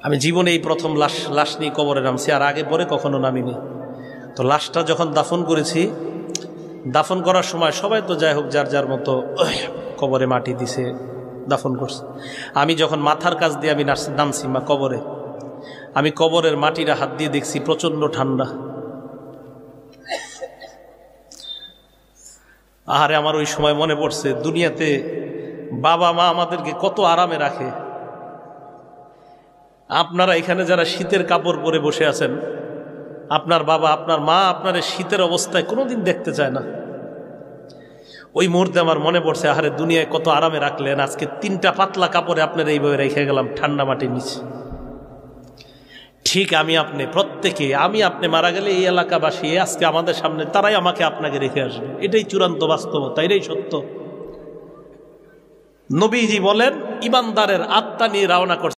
আমি জীবনে এই প্রথম লাশ নিয়ে কবরে নামছি, আর আগে পরে কখনো নামিনি। তো লাশটা যখন দাফন করেছি, দাফন করার সময় সবাই তো যাই হোক যার যার মতো কবরে মাটি দিছে, দাফন করছে। আমি যখন মাথার কাছ দিয়ে আমি নামছি কবরে, আমি কবরের মাটিটা হাত দিয়ে দেখছি প্রচণ্ড ঠান্ডা। আহারে, আমার ওই সময় মনে পড়ছে দুনিয়াতে বাবা মা আমাদেরকে কত আরামে রাখে। আপনারা এখানে যারা শীতের কাপড় পরে বসে আছেন, আপনার বাবা আপনার মা আপনার শীতের অবস্থায় কোনোদিন দেখতে চায় না। ওই মুহূর্তে আমার মনে পড়ছে, আহারে দুনিয়ায় কত আরামে রাখলেন, আজকে 3টা পাতলা কাপড়ে আপনারা এইভাবে রেখে গেলাম ঠান্ডা মাটির নিচে। ঠিক আমি আপনি প্রত্যেকে, আমি আপনি মারা গেলে এই এলাকাবাসী আজকে আমাদের সামনে তারাই আমাকে আপনাকে রেখে আসবে। এটাই চূড়ান্ত বাস্তবতা, এটাই সত্য। নবীজি বলেন, ইমানদারের আত্মা নিয়ে রওনা করছে।